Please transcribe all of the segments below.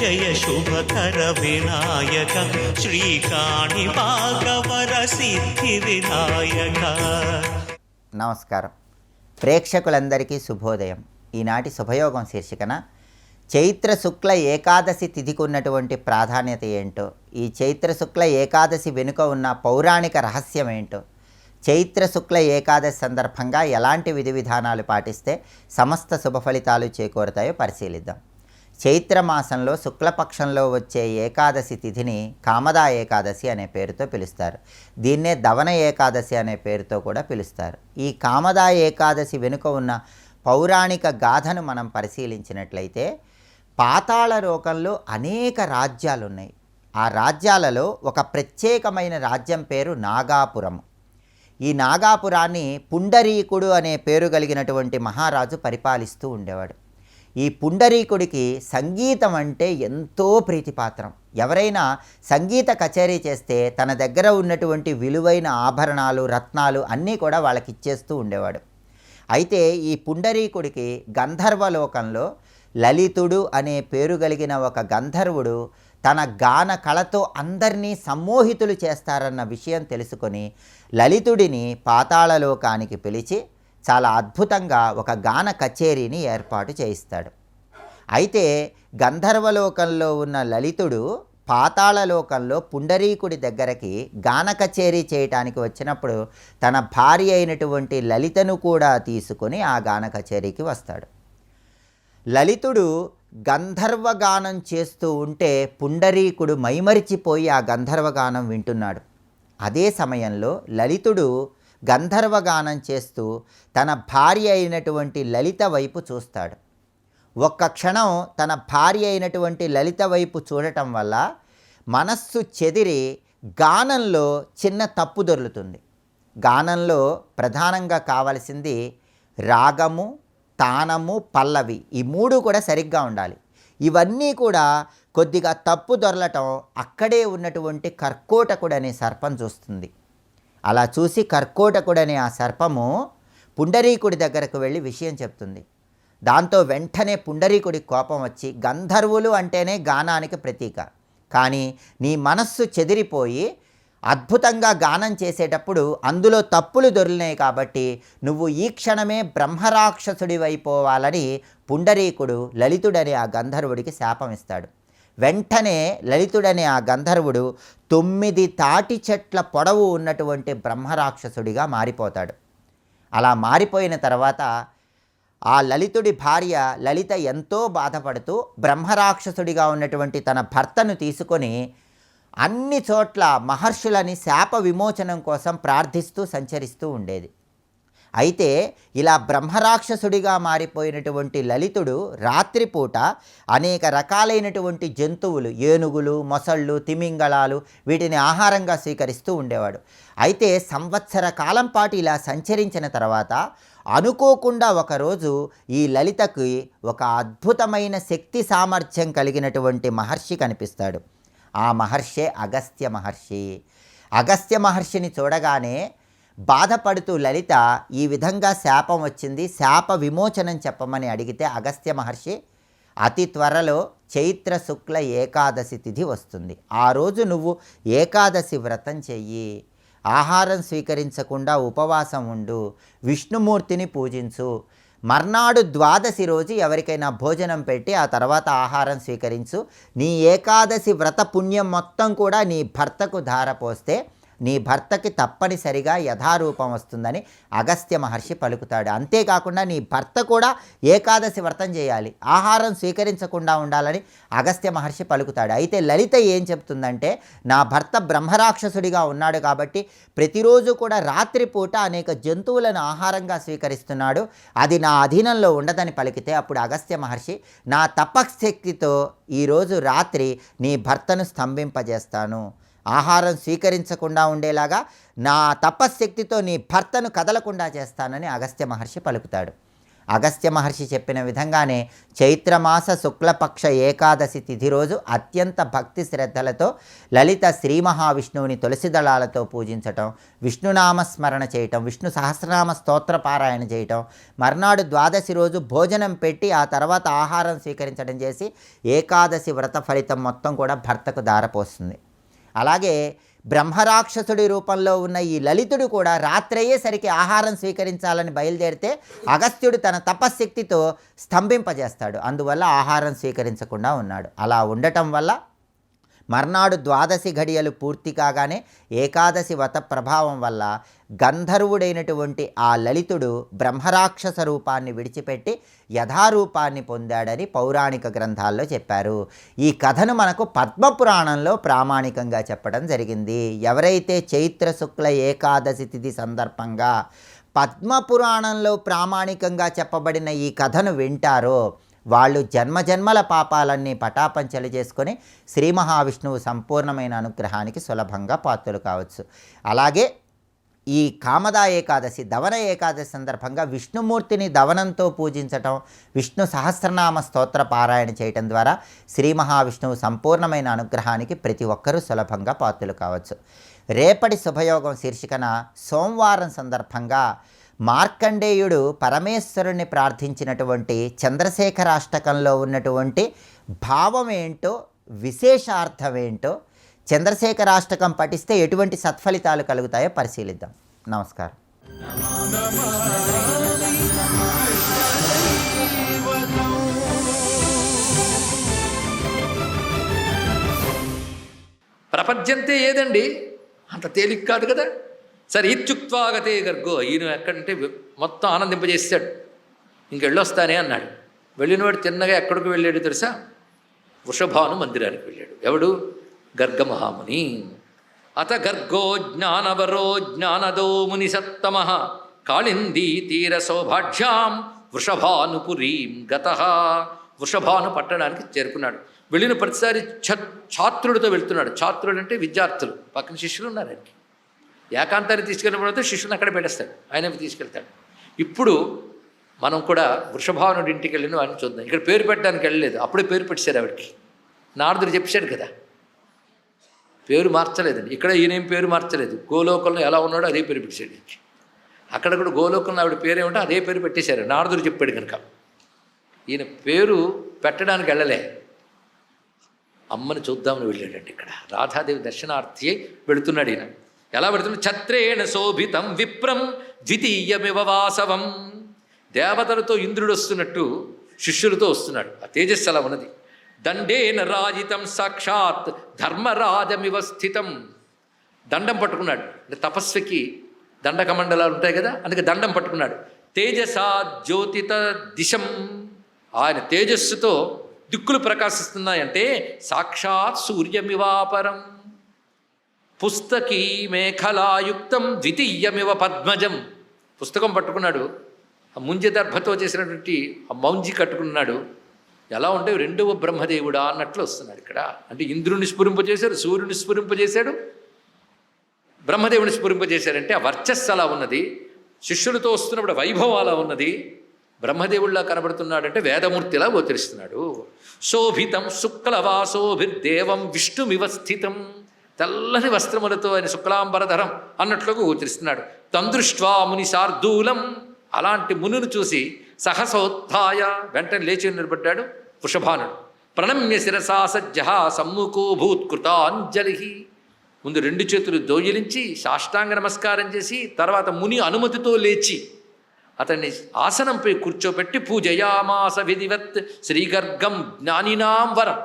జయ శుభకర వినాయక శ్రీకాణి భాగవర సిద్ధి వినాయక. నమస్కారం. ప్రేక్షకులందరికీ శుభోదయం. ఈనాటి శుభయోగం శీర్షికన చైత్ర శుక్ల ఏకాదశి తిథికి ఉన్నటువంటి ప్రాధాన్యత ఏంటో, ఈ చైత్ర శుక్ల ఏకాదశి వెనుక ఉన్న పౌరాణిక రహస్యం ఏంటో, చైత్ర శుక్ల ఏకాదశి సందర్భంగా ఎలాంటి విధి విధానాలు పాటిస్తే సమస్త శుభ ఫలితాలు చేకూరుతాయో పరిశీలిద్దాం. చైత్రమాసంలో శుక్లపక్షంలో వచ్చే ఏకాదశి తిథిని కామదా ఏకాదశి అనే పేరుతో పిలుస్తారు. దీన్నే దవన ఏకాదశి అనే పేరుతో కూడా పిలుస్తారు. ఈ కామదా ఏకాదశి వెనుక ఉన్న పౌరాణిక గాథను మనం పరిశీలించినట్లయితే పాతాళ లోకంలో అనేక రాజ్యాలు ఉన్నాయి. ఆ రాజ్యాలలో ఒక ప్రత్యేకమైన రాజ్యం పేరు నాగాపురం. ఈ నాగాపురాన్ని పుండరీకుడు అనే పేరు కలిగినటువంటి మహారాజు పరిపాలిస్తూ ఉండేవాడు. ఈ పుండరీకుడికి సంగీతం అంటే ఎంతో ప్రీతిపాత్రం. ఎవరైనా సంగీత కచేరీ చేస్తే తన దగ్గర ఉన్నటువంటి విలువైన ఆభరణాలు, రత్నాలు అన్నీ కూడా వాళ్ళకి ఇచ్చేస్తూ ఉండేవాడు. అయితే ఈ పుండరీకుడికి గంధర్వలోకంలో లలితుడు అనే పేరు కలిగిన ఒక గంధర్వుడు తన గాన కళతో అందరినీ సమ్మోహితులు చేస్తారన్న విషయం తెలుసుకొని లలితుడిని పాతాళలోకానికి పిలిచి చాలా అద్భుతంగా ఒక గాన కచేరీని ఏర్పాటు చేయిస్తాడు. అయితే గంధర్వలోకంలో ఉన్న లలితుడు పాతాళలోకంలో పుండరీకుడి దగ్గరికి గాన కచేరీ చేయటానికి వచ్చినప్పుడు తన భార్య అయినటువంటి లలితను కూడా తీసుకొని ఆ గాన కచేరీకి వస్తాడు. లలితుడు గంధర్వగానం చేస్తూ ఉంటే పుండరీకుడు మైమరిచిపోయి ఆ గంధర్వగానం వింటున్నాడు. అదే సమయంలో లలితుడు గంధర్వగానం చేస్తూ తన భార్య అయినటువంటి లలిత వైపు చూస్తాడు. ఒక్క క్షణం తన భార్య అయినటువంటి లలిత వైపు చూడటం వల్ల మనస్సు చెదిరి గానంలో చిన్న తప్పు దొర్లుతుంది. గానంలో ప్రధానంగా కావలసింది రాగము, తానము, పల్లవి, ఈ మూడు కూడా సరిగ్గా ఉండాలి. ఇవన్నీ కూడా కొద్దిగా తప్పు దొరలటం అక్కడే ఉన్నటువంటి కర్కోటకుడు అనే సర్పం చూస్తుంది. అలా చూసి కర్కోటకుడు అనే ఆ సర్పము పుండరీకుడి దగ్గరకు వెళ్ళి విషయం చెప్తుంది. దాంతో వెంటనే పుండరీకుడి కోపం వచ్చి, గంధర్వులు అంటేనే గానానికి ప్రతీక, కానీ నీ మనస్సు చెదిరిపోయి అద్భుతంగా గానం చేసేటప్పుడు అందులో తప్పులు దొరికినాయి కాబట్టి నువ్వు ఈ క్షణమే బ్రహ్మరాక్షసుడివైపోవాలని పుండరీకుడు లలితుడనే ఆ గంధర్వుడికి శాపం ఇస్తాడు. వెంటనే లలితుడనే ఆ గంధర్వుడు 9 తాటి చెట్ల పొడవు ఉన్నటువంటి బ్రహ్మరాక్షసుడిగా మారిపోతాడు. అలా మారిపోయిన తర్వాత ఆ లలితుడి భార్య లలిత ఎంతో బాధపడుతూ బ్రహ్మరాక్షసుడిగా ఉన్నటువంటి తన భర్తను తీసుకొని అన్ని చోట్ల మహర్షులని శాప విమోచనం కోసం ప్రార్థిస్తూ సంచరిస్తూ ఉండేది. అయితే ఇలా బ్రహ్మరాక్షసుడిగా మారిపోయినటువంటి లలితుడు రాత్రిపూట అనేక రకాలైనటువంటి జంతువులు, ఏనుగులు, మొసళ్ళు, తిమింగళాలు, వీటిని ఆహారంగా స్వీకరిస్తూ ఉండేవాడు. అయితే సంవత్సర కాలం పాటు ఇలా సంచరించిన తర్వాత అనుకోకుండా ఒకరోజు ఈ లలితకి ఒక అద్భుతమైన శక్తి సామర్థ్యం కలిగినటువంటి మహర్షి కనిపిస్తాడు. ఆ మహర్షే అగస్త్య మహర్షి. అగస్త్య మహర్షిని చూడగానే బాధపడుతూ లలిత ఈ విధంగా శాపం వచ్చింది, శాప విమోచనం చెప్పమని అడిగితే అగస్త్య మహర్షి అతి త్వరలో చైత్ర శుక్ల ఏకాదశి తిథి వస్తుంది, ఆ రోజు నువ్వు ఏకాదశి వ్రతం చెయ్యి, ఆహారం స్వీకరించకుండా ఉపవాసం ఉండు, విష్ణుమూర్తిని పూజించు, మర్నాడు ద్వాదశి రోజు ఎవరికైనా భోజనం పెట్టి ఆ తర్వాత ఆహారం స్వీకరించు, నీ ఏకాదశి వ్రత పుణ్యం మొత్తం కూడా నీ భర్తకు ధారపోస్తే నీ భర్తకి తప్పనిసరిగా యథారూపం వస్తుందని అగస్త్య మహర్షి పలుకుతాడు. అంతేకాకుండా నీ భర్త కూడా ఏకాదశి వ్రతం చేయాలి, ఆహారం స్వీకరించకుండా ఉండాలని అగస్త్య మహర్షి పలుకుతాడు. అయితే లలిత ఏం చెప్తుందంటే, నా భర్త బ్రహ్మరాక్షసుడిగా ఉన్నాడు కాబట్టి ప్రతిరోజు కూడా రాత్రిపూట అనేక జంతువులను ఆహారంగా స్వీకరిస్తున్నాడు, అది నా అధీనంలో ఉండదని పలికితే అప్పుడు అగస్త్య మహర్షి, నా తపశక్తితో ఈరోజు రాత్రి నీ భర్తను స్తంభింపజేస్తాను, ఆహారం స్వీకరించకుండా ఉండేలాగా నా తపశ్శక్తితో నీ భర్తను కదలకుండా చేస్తానని అగస్త్య మహర్షి పలుకుతాడు. అగస్త్య మహర్షి చెప్పిన విధంగానే చైత్రమాస శుక్లపక్ష ఏకాదశి తిథి రోజు అత్యంత భక్తి శ్రద్ధలతో లలిత శ్రీ మహావిష్ణువుని తులసి దళాలతో పూజించటం, విష్ణునామస్మరణ చేయటం, విష్ణు సహస్రనామ స్తోత్ర పారాయణ చేయటం, మర్నాడు ద్వాదశి రోజు భోజనం పెట్టి ఆ తర్వాత ఆహారం స్వీకరించడం చేసి ఏకాదశి వ్రత ఫలితం మొత్తం కూడా భర్తకు దారపోస్తుంది. అలాగే బ్రహ్మరాక్షసుడి రూపంలో ఉన్న ఈ లలితుడు కూడా రాత్రయ్యేసరికి ఆహారం స్వీకరించాలని బయలుదేరితే అగస్త్యుడు తన తపశ్శక్తితో స్తంభింపజేస్తాడు. అందువల్ల ఆహారం స్వీకరించకుండా ఉన్నాడు. అలా ఉండటం వల్ల మర్నాడు ద్వాదశి ఘడియలు పూర్తి కాగానే ఏకాదశి వ్రత ప్రభావం వల్ల గంధర్వుడైనటువంటి ఆ లలితుడు బ్రహ్మరాక్షస రూపాన్ని విడిచిపెట్టి యథారూపాన్ని పొందాడని పౌరాణిక గ్రంథాల్లో చెప్పారు. ఈ కథను మనకు పద్మపురాణంలో ప్రామాణికంగా చెప్పడం జరిగింది. ఎవరైతే చైత్ర శుక్ల ఏకాదశి తిథి సందర్భంగా పద్మపురాణంలో ప్రామాణికంగా చెప్పబడిన ఈ కథను వింటారో వాళ్ళు జన్మజన్మల పాపాలన్నీ పటాపంచలు చేసుకొని శ్రీ మహావిష్ణువు సంపూర్ణమైన అనుగ్రహానికి సులభంగా పాత్రలు కావచ్చు. అలాగే ఈ కామదా ఏకాదశి, దవన ఏకాదశి సందర్భంగా విష్ణుమూర్తిని దవనంతో పూజించటం, విష్ణు సహస్రనామ స్తోత్ర పారాయణ చేయటం ద్వారా శ్రీ మహావిష్ణువు సంపూర్ణమైన అనుగ్రహానికి ప్రతి ఒక్కరూ సులభంగా పాత్రలు కావచ్చు. రేపటి శుభయోగం శీర్షికన సోమవారం సందర్భంగా మార్కండేయుడు పరమేశ్వరుణ్ణి ప్రార్థించినటువంటి చంద్రశేఖరాష్టకంలో ఉన్నటువంటి భావం ఏంటో, విశేషార్థం ఏంటో, చంద్రశేఖరాష్టకం పఠిస్తే ఎటువంటి సత్ఫలితాలు కలుగుతాయో పరిశీలిద్దాం. నమస్కారం. ప్రపంచంతే ఏదండి, అంత తేలిక కాదు కదా. సరే ఇత్యుక్త్వాగతే గర్గో, ఈయన ఎక్కడంటే మొత్తం ఆనందింపజేస్తాడు. ఇంకెళ్ళొస్తానే అన్నాడు. వెళ్ళినవాడు తిన్నగా ఎక్కడికి వెళ్ళాడు తెలుసా? వృషభాను మందిరానికి వెళ్ళాడు. ఎవడు? గర్గమహాముని. అత గర్గో జ్ఞానవరో జ్ఞానదో ముని సత్తమ కాళిందీ తీర సౌభాఢ్యాం వృషభానుపురీం గతః. వృషభాను పట్టణానికి చేరుకున్నాడు. వెళ్ళిన ప్రతిసారి ఛాత్రుడితో వెళ్తున్నాడు. ఛాత్రుడు అంటే విద్యార్థులు, పక్కన శిష్యులు ఉన్నారు. ఆయనకి ఏకాంతాన్ని తీసుకెళ్ళినప్పుడు శిష్యుని అక్కడ పెట్టేస్తాడు, ఆయన తీసుకెళ్తాడు. ఇప్పుడు మనం కూడా వృషభానుడి ఇంటికి వెళ్ళిన వాడిని చూద్దాం. ఇక్కడ పేరు పెట్టడానికి వెళ్ళలేదు, అప్పుడే పేరు పెట్టారు ఆవిడికి. నారదుడు చెప్పాడు కదా, పేరు మార్చలేదండి. ఇక్కడ ఈయనేం పేరు మార్చలేదు. గోలోకంలో ఎలా ఉన్నాడో అదే పేరు పెట్టాడు. అక్కడ కూడా గోలోకంలో ఆవిడ పేరేమిటో అదే పేరు పెట్టేశారు. నారదుడు చెప్పాడు కనుక ఈయన పేరు పెట్టడానికి వెళ్ళలే, అమ్మని చూద్దామని వెళ్ళాడండి. ఇక్కడ రాధాదేవి దర్శనార్థి వెళుతున్నాడు. ఈయన ఎలా పెడుతున్నాడు? ఛత్రేణ శోభితం విప్రం ద్వితీయమివ వాసవం. దేవతలతో ఇంద్రుడు వస్తున్నట్టు శిష్యులతో వస్తున్నాడు. ఆ తేజస్సు అలా ఉన్నది. దండేన రాజితం సాక్షాత్ ధర్మరాజమివ స్థితం. దండం పట్టుకున్నాడు. అంటే తపస్వికి దండకమండలాలు ఉంటాయి కదా, అందుకే దండం పట్టుకున్నాడు. తేజసా జ్యోతిత దిశం. ఆయన తేజస్సుతో దిక్కులు ప్రకాశిస్తున్నాయంటే సాక్షాత్ సూర్యమివాపరం. పుస్తకీ మేఖలాయుక్తం ద్వితీయమివ పద్మజం. పుస్తకం పట్టుకున్నాడు. ఆ ముంజ దర్భతో చేసినటువంటి ఆ మౌంజి కట్టుకున్నాడు. ఎలా ఉంటే రెండవ బ్రహ్మదేవుడా అన్నట్లు వస్తున్నాడు ఇక్కడ. అంటే ఇంద్రుని స్ఫురింపజేశాడు, సూర్యుని స్ఫురింపజేశాడు, బ్రహ్మదేవుని స్ఫురింపజేశాడంటే ఆ వర్చస్సు అలా ఉన్నది. శిష్యులతో వస్తున్నప్పుడు వైభవం అలా ఉన్నది. బ్రహ్మదేవుడిలా కనబడుతున్నాడంటే వేదమూర్తిలా గోచరిస్తున్నాడు. శోభితం శుక్లవాసోభిర్దేవం విష్ణుమివ స్థితం. తెల్లని వస్త్రములతో ఆయన శుక్లాంబరధరం అన్నట్లుగా గోచరిస్తున్నాడు. తందృష్ట్వా ముని శార్దూలం. అలాంటి మునును చూసి సహసోత్థాయ వెంటనే లేచి నిలబడ్డాడు వృషభానుడు. ప్రణమ్య శిరసా సజ్జ సమ్ముఖో భూత్కృతాంజలి. ముందు రెండు చేతులు దోయిలించి సాష్టాంగ నమస్కారం చేసి తర్వాత ముని అనుమతితో లేచి అతన్ని ఆసనంపై కూర్చోబెట్టి పూజయామాస విధివత్ శ్రీగర్గం జ్ఞానినాం వరం.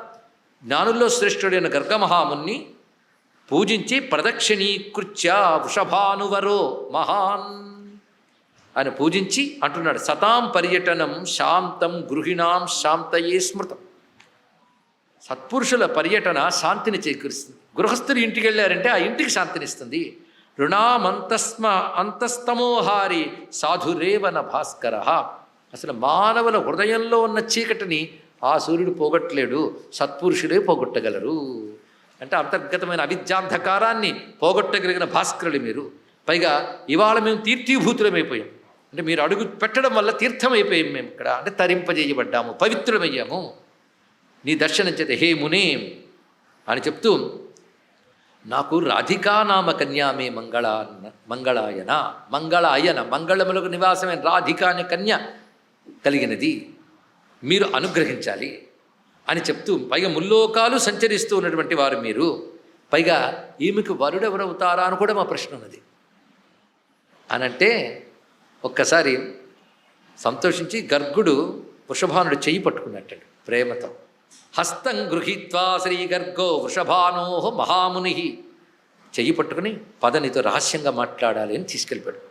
జ్ఞానుల్లో శ్రేష్ఠుడైన గర్గమహాముని పూజించి ప్రదక్షిణీకృత్య వృషభానువరో మహాన్ ఆయన పూజించి అంటున్నాడు, సతాం పర్యటనం శాంతం గృహిణాం శాంతయే స్మృతం. సత్పురుషుల పర్యటన శాంతిని చేకూరుస్తుంది. గృహస్థులు ఇంటికి వెళ్ళారంటే ఆ ఇంటికి శాంతినిస్తుంది. అంతస్తమోహారి సాధురేవన భాస్కర. అసలు మానవుల హృదయంలో ఉన్న చీకటిని ఆ సూర్యుడు పోగొట్టలేడు, సత్పురుషుడే పోగొట్టగలరు. అంటే అంతర్గతమైన అవిద్యాంధకారాన్ని పోగొట్టగలిగిన భాస్కరులు మీరు. పైగా ఇవాళ మేము తీర్థీభూతులమైపోయాం. అంటే మీరు అడుగు పెట్టడం వల్ల తీర్థం అయిపోయాం మేము ఇక్కడ, అంటే తరింపజేయబడ్డాము, పవిత్రమయ్యాము నీ దర్శనం చేత హే మునే అని చెప్తూ, నాకు రాధికా నామ కన్యామే మంగళాయన మంగళములకు నివాసమైన రాధిక అనే కన్య కలిగినది, మీరు అనుగ్రహించాలి అని చెప్తూ, పైగా ముల్లోకాలు సంచరిస్తూ ఉన్నటువంటి వారు మీరు, పైగా ఈమెకు వరుడెవరవుతారా అని కూడా మా ప్రశ్న ఉన్నది అనంటే, ఒక్కసారి సంతోషించి గర్గుడు వృషభానుడు చెయ్యి పట్టుకున్నట్టు ప్రేమతో. హస్తం గృహీత్వా శ్రీ గర్గో వృషభానో మహాముని, చెయ్యి పట్టుకుని పద నీతో రహస్యంగా మాట్లాడాలి అని తీసుకెళ్ళిపోయాడు.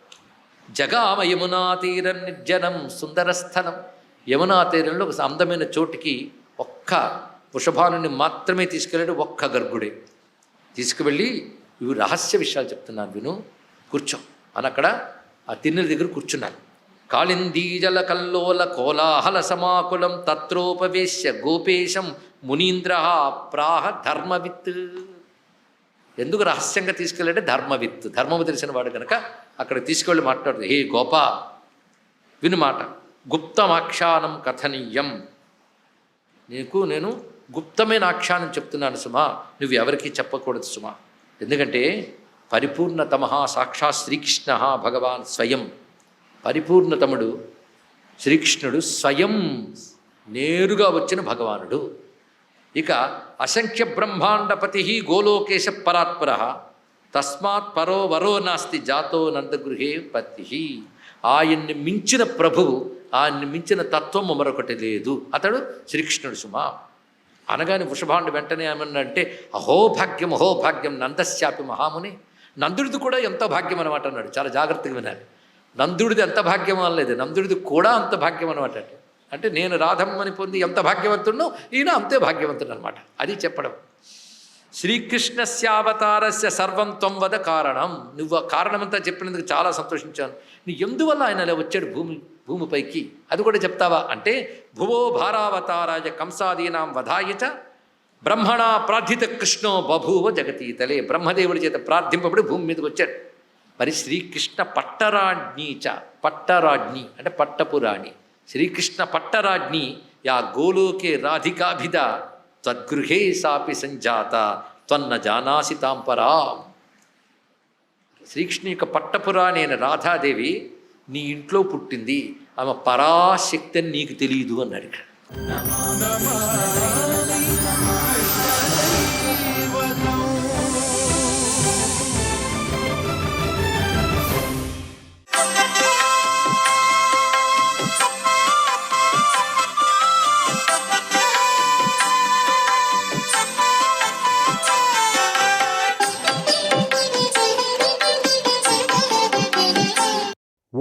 జగామ యమునా తీర నిర్జనం సుందరస్థలం, యమునా తీరంలో ఒక అందమైన చోటికి ఒక్క వృషభానుని మాత్రమే తీసుకెళ్ళాడు, ఒక్క గర్గుడే. తీసుకువెళ్ళి ఇవి రహస్య విషయాలు చెప్తున్నాను విను, కూర్చో అని అక్కడ ఆ తిన్నెల దగ్గర కూర్చున్నాను. కాళిందీజల కల్లోల కోలాహల సమాకులం తత్రోపవేశ్య గోపేశం మునీంద్ర ప్రాహ ధర్మవిత్. ఎందుకు రహస్యంగా తీసుకెళ్ళాడే? ధర్మవిత్, ధర్మము తెలిసిన వాడు కనుక అక్కడ తీసుకెళ్ళి మాట్లాడుతుంది. హే గోపా విను మాట, గుప్తమాఖ్యానం కథనీయం, నేను గుప్తమైన ఆఖ్యానం చెప్తున్నాను సుమా, నువ్వు ఎవరికీ చెప్పకూడదు సుమా. ఎందుకంటే పరిపూర్ణతమ సాక్షాత్ శ్రీకృష్ణ భగవాన్ స్వయం, పరిపూర్ణతముడు శ్రీకృష్ణుడు స్వయం నేరుగా వచ్చిన భగవానుడు. ఇక అసంఖ్య బ్రహ్మాండపతి గోలోకేశ పరాత్పర తస్మాత్ పరో వరో నాస్తి జాతో నందగృహే పతి. ఆయన్ని మించిన ప్రభువు, ఆయన్ని మించిన తత్వం మరొకటి లేదు, అతడు శ్రీకృష్ణుడు సుమా. అనగానే వృషభాండు వెంటనే ఏమన్నంటే, అహోభాగ్యం అహోభాగ్యం నందశ్యాపి మహాముని. నందుడిది కూడా ఎంత భాగ్యం అనమాట అన్నాడు. చాలా జాగ్రత్తగా వినాలి. నందుడిది ఎంత భాగ్యం అనలేదు, నందుడిది కూడా అంత భాగ్యం అనమాట. అంటే నేను రాధమ్మని పొంది ఎంత భాగ్యవంతుడినో ఈయన అంతే భాగ్యవంతుడు అనమాట. అది చెప్పడం. శ్రీకృష్ణస్యావతారస్య సర్వం త్వం వద కారణం. నువ్వు ఆ కారణమంతా చెప్పినందుకు చాలా సంతోషించాను. నీ ఎందువల్ల ఆయన ఇలా వచ్చాడు భూమిపైకి అది కూడా చెప్తావా అంటే, భువో భారావతారాయ కంసాదీనాం వధాయ చ బ్రహ్మణా ప్రార్థిత కృష్ణో బభూవ జగతీతలే. బ్రహ్మదేవుడి చేత ప్రార్థింపబడి భూమి మీదకి వచ్చాడు. మరి శ్రీకృష్ణ పట్టరాజ్ఞీ చ, పట్టరాజ్ఞి అంటే పట్టపురాణి, శ్రీకృష్ణ పట్టరాజ్ఞి యా గోలోకే రాధికాభిద తద్గృహే సాపి సంజాత త్వన్న జానాసి తాంపరా. శ్రీకృష్ణు యొక్క పట్టపురాణి అయిన రాధాదేవి నీ ఇంట్లో పుట్టింది, ఆమె పరాశక్తి అని నీకు తెలియదు అన్నాడు ఇక్కడ.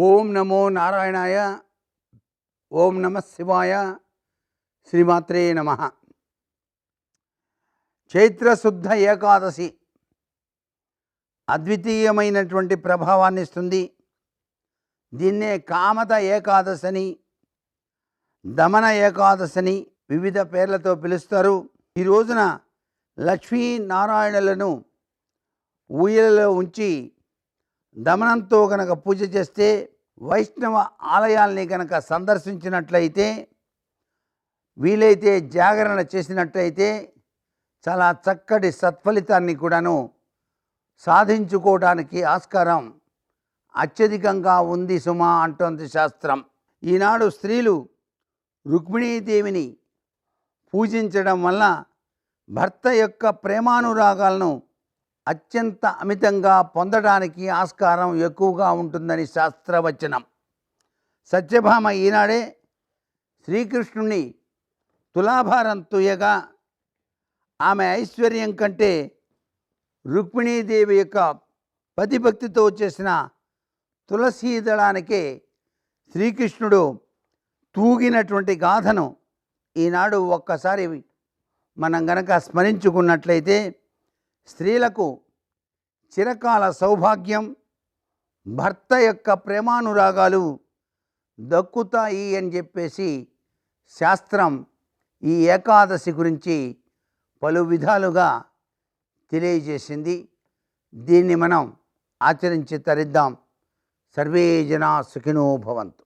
ఓం నమో నారాయణాయ, ఓం నమ శివాయ, శ్రీమాత్రే నమ. చైత్రశుద్ధ ఏకాదశి అద్వితీయమైనటువంటి ప్రభావాన్ని ఇస్తుంది. దీన్నే కామత ఏకాదశని, దమన ఏకాదశని వివిధ పేర్లతో పిలుస్తారు. ఈ రోజున లక్ష్మీనారాయణులను ఊయలలో ఉంచి దమనంతో కనుక పూజ చేస్తే, వైష్ణవ ఆలయాల్ని కనుక సందర్శించినట్లయితే, వీలైతే జాగరణ చేసినట్లయితే చాలా చక్కటి సత్ఫలితాన్ని కూడాను సాధించుకోవడానికి ఆస్కారం అత్యధికంగా ఉంది సుమా అంటోంది శాస్త్రం. ఈనాడు స్త్రీలు రుక్మిణీదేవిని పూజించడం వల్ల భర్త యొక్క ప్రేమానురాగాలను అత్యంత అమితంగా పొందడానికి ఆస్కారం ఎక్కువగా ఉంటుందని శాస్త్రవచనం. సత్యభామ ఈనాడే శ్రీకృష్ణుని తులాభారం తుయ్యగా, ఆమె ఐశ్వర్యం కంటే రుక్మిణీదేవి యొక్క పతిభక్తితో చేసిన తులసీదళానికే శ్రీకృష్ణుడు తూగినటువంటి గాథను ఈనాడు ఒక్కసారి మనం గనక స్మరించుకున్నట్లయితే, స్త్రీలకు చిరకాల సౌభాగ్యం, భర్త యొక్క ప్రేమానురాగాలు దక్కుతాయి అని చెప్పేసి శాస్త్రం ఈ ఏకాదశి గురించి పలు విధాలుగా తెలియజేసింది. దీన్ని మనం ఆచరించి తరిద్దాం. సర్వే జనా సుఖినో భవంతు.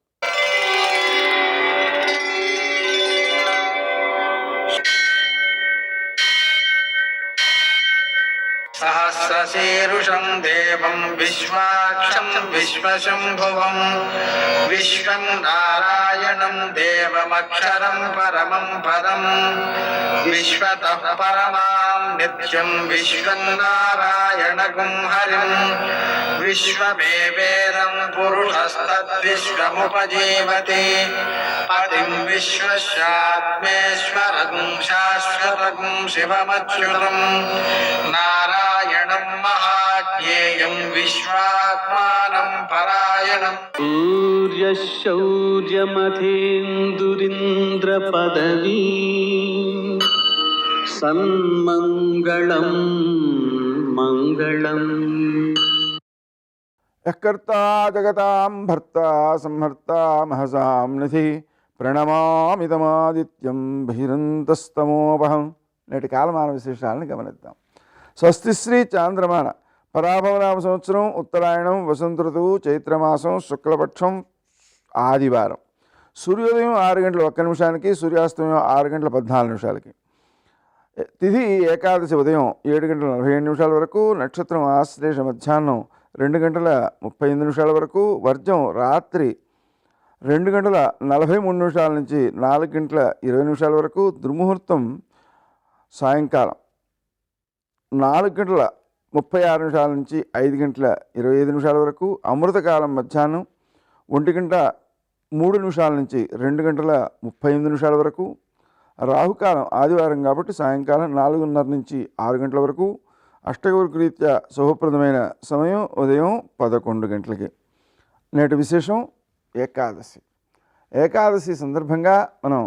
సహస్రశీరుషం దేవం విశ్వాక్షం విశ్వశంభువం విశ్వం నారాయణం దేవమక్షరం పరమం పదం విశ్వతః పరమాం నిత్యం విశ్వం నారాయణగుం హరిం విశ్వమేవేదం పురుషస్తద్విశ్వముపజీవతి పతిం విశ్వస్యాత్మేశ్వరం శాశ్వతం శివమచ్యుతం నారాయణం మహాజ్ఞేయం విశ్వాత్మానం పరాయణం. సూర్యశౌర్యమథేందురింద్రపదవీ సన్మంగళం మంగళం. యఃకర్తా జగతాం భర్తా సంహర్తా మహసాం నిధి ప్రణమామితమాదిత్యం బహిరంతస్తమోపహం. నేటి కాలమాన విశేషాలను గమనిద్దాం. స్వస్తి శ్రీ చాంద్రమాన పరాభవనామ సంవత్సరం ఉత్తరాయణం వసంత ఋతువు చైత్రమాసం శుక్లపక్షం ఆదివారం. సూర్యోదయం 6:01 సూర్యాస్తమయం 6:14. తిథి ఏకాదశి ఉదయం 7:47 వరకు, నక్షత్రం ఆశ్లేష మధ్యాహ్నం 2:38 వరకు, వర్జం రాత్రి 2:43 నుంచి 4:20 వరకు, దుర్ముహూర్తం సాయంకాలం 4:36 నుంచి 5:25 వరకు, అమృతకాలం మధ్యాహ్నం 1:03 నుంచి 2:35 వరకు, రాహుకాలం ఆదివారం కాబట్టి సాయంకాలం 4:30 నుంచి 6 గంటల వరకు, అష్టగౌరిక రీత్యా శుభప్రదమైన సమయం ఉదయం 11 గంటలకి. నేటి విశేషం ఏకాదశి. ఏకాదశి సందర్భంగా మనం